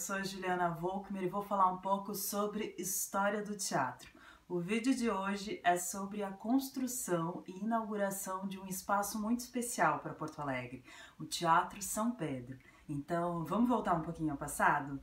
sou a Juliana Volkmer e vou falar um pouco sobre história do teatro. O vídeo de hoje é sobre a construção e inauguração de um espaço muito especial para Porto Alegre, o Teatro São Pedro. Então, vamos voltar um pouquinho ao passado?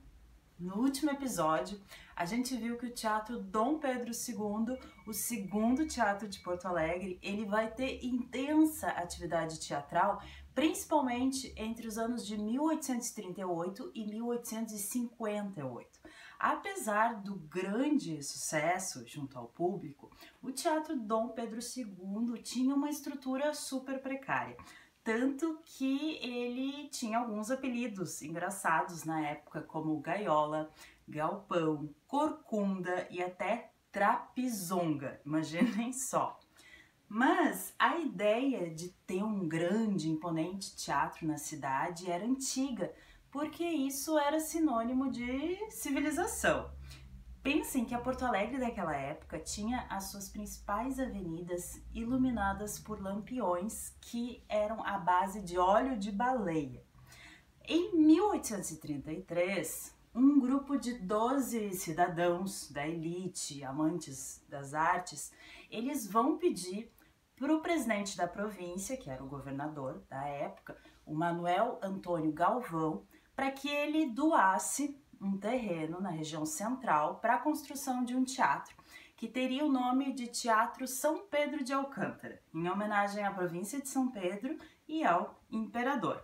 No último episódio, a gente viu que o Teatro Dom Pedro II, o segundo teatro de Porto Alegre, ele vai ter intensa atividade teatral, principalmente entre os anos de 1838 e 1858. Apesar do grande sucesso junto ao público, o Teatro Dom Pedro II tinha uma estrutura super precária. Tanto que ele tinha alguns apelidos engraçados na época, como Gaiola, Galpão, Corcunda e até Trapizonga, imaginem só. Mas a ideia de ter um grande, imponente teatro na cidade era antiga, porque isso era sinônimo de civilização. Pensem que a Porto Alegre daquela época tinha as suas principais avenidas iluminadas por lampiões que eram à base de óleo de baleia. Em 1833, um grupo de 12 cidadãos da elite, amantes das artes, eles vão pedir para o presidente da província, que era o governador da época, o Manuel Antônio Galvão, para que ele doasse um terreno na região central para a construção de um teatro, que teria o nome de Teatro São Pedro de Alcântara, em homenagem à província de São Pedro e ao imperador.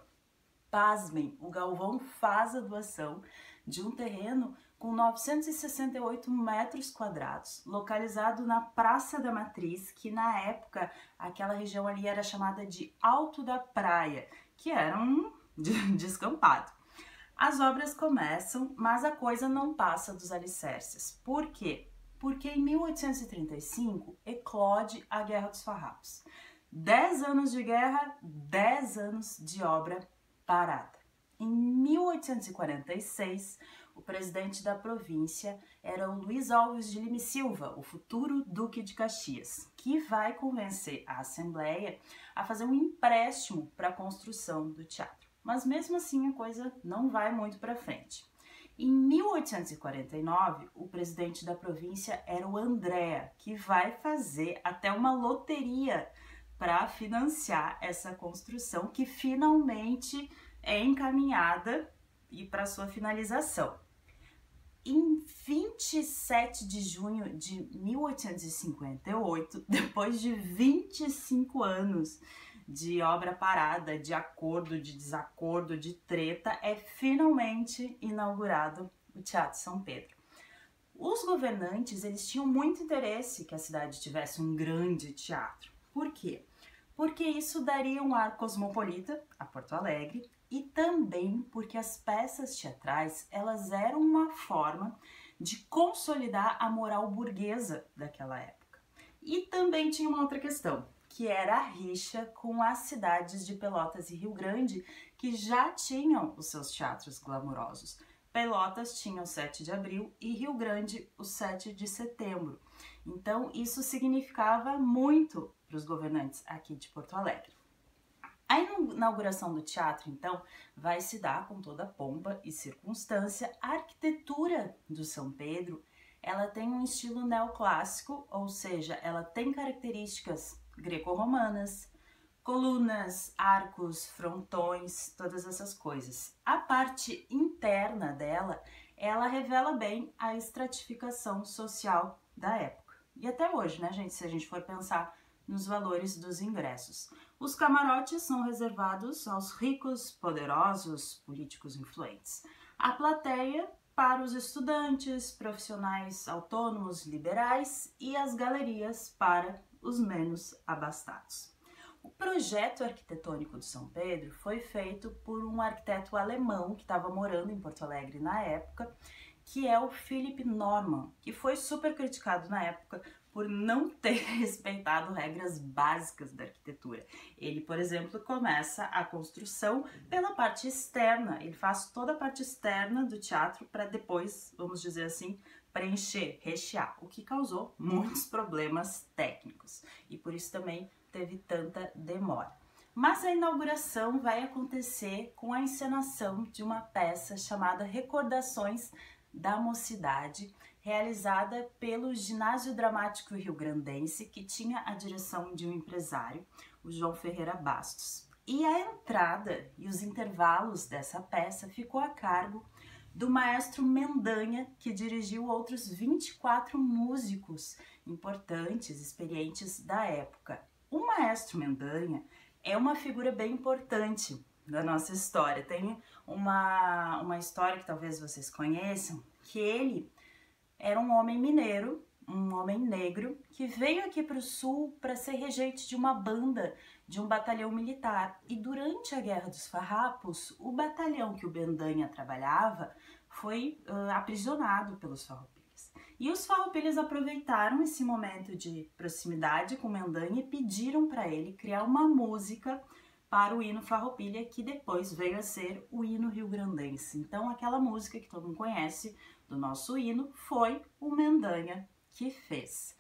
Pasmem, o Galvão faz a doação de um terreno com 968 metros quadrados, localizado na Praça da Matriz, que na época aquela região ali era chamada de Alto da Praia, que era um descampado. As obras começam, mas a coisa não passa dos alicerces. Por quê? Porque em 1835 eclode a Guerra dos Farrapos. 10 anos de guerra, 10 anos de obra parada. Em 1846, o presidente da província era o Luiz Alves de Lima e Silva, o futuro Duque de Caxias, que vai convencer a Assembleia a fazer um empréstimo para a construção do teatro. Mas mesmo assim a coisa não vai muito para frente. Em 1849, o presidente da província era o Andréa, que vai fazer até uma loteria para financiar essa construção, que finalmente é encaminhada e para sua finalização. Em 27 de junho de 1858, depois de 25 anos de obra parada, de acordo, de desacordo, de treta, é finalmente inaugurado o Teatro São Pedro. Os governantes, eles tinham muito interesse que a cidade tivesse um grande teatro. Por quê? Porque isso daria um ar cosmopolita a Porto Alegre e também porque as peças teatrais, elas eram uma forma de consolidar a moral burguesa daquela época. E também tinha uma outra questão, que era a rixa com as cidades de Pelotas e Rio Grande, que já tinham os seus teatros glamourosos. Pelotas tinha o 7 de abril e Rio Grande o 7 de setembro. Então, isso significava muito para os governantes aqui de Porto Alegre. A inauguração do teatro, então, vai se dar com toda pompa e circunstância. A arquitetura do São Pedro, ela tem um estilo neoclássico, ou seja, ela tem características greco-romanas, colunas, arcos, frontões, todas essas coisas. A parte interna dela, ela revela bem a estratificação social da época. E até hoje, né, gente, se a gente for pensar nos valores dos ingressos. Os camarotes são reservados aos ricos, poderosos, políticos influentes. A plateia para os estudantes, profissionais autônomos, liberais e as galerias para os menos abastados. O projeto arquitetônico do São Pedro foi feito por um arquiteto alemão que estava morando em Porto Alegre na época, que é o Philipp Norman, que foi super criticado na época por não ter respeitado regras básicas da arquitetura. Ele, por exemplo, começa a construção pela parte externa, ele faz toda a parte externa do teatro para depois, vamos dizer assim, preencher, rechear, o que causou muitos problemas técnicos e por isso também teve tanta demora. Mas a inauguração vai acontecer com a encenação de uma peça chamada Recordações da Mocidade, realizada pelo Ginásio Dramático Rio-Grandense, que tinha a direção de um empresário, o João Ferreira Bastos. E a entrada e os intervalos dessa peça ficou a cargo do maestro Mendanha, que dirigiu outros 24 músicos importantes, experientes da época. O maestro Mendanha é uma figura bem importante da nossa história. Tem uma história que talvez vocês conheçam, que ele era um homem mineiro, um homem negro, que veio aqui para o sul para ser regente de uma banda de um batalhão militar. E durante a Guerra dos Farrapos, o batalhão que o Mendanha trabalhava foi aprisionado pelos farroupilhas. E os farroupilhas aproveitaram esse momento de proximidade com o Mendanha e pediram para ele criar uma música para o hino farroupilha, que depois veio a ser o hino rio-grandense. Então aquela música que todo mundo conhece do nosso hino foi o Mendanha que fez.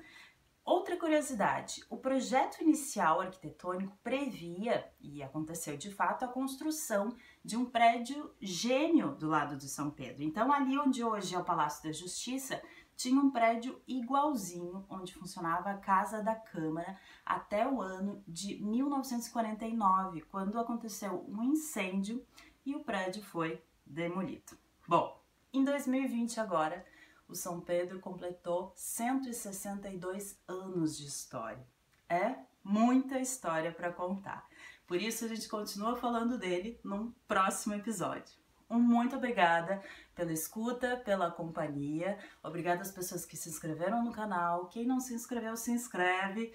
Outra curiosidade, o projeto inicial arquitetônico previa, e aconteceu de fato, a construção de um prédio gêmeo do lado de São Pedro. Então ali onde hoje é o Palácio da Justiça, tinha um prédio igualzinho, onde funcionava a Casa da Câmara até o ano de 1949, quando aconteceu um incêndio e o prédio foi demolido. Bom, em 2020 agora, o São Pedro completou 162 anos de história. É muita história para contar. Por isso a gente continua falando dele num próximo episódio. Muito obrigada pela escuta, pela companhia. Obrigada às pessoas que se inscreveram no canal. Quem não se inscreveu, se inscreve.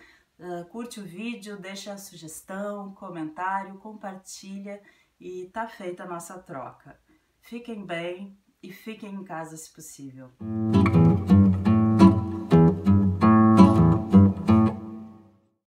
Curte o vídeo, deixa a sugestão, comentário, compartilha e tá feita a nossa troca. Fiquem bem e fiquem em casa se possível.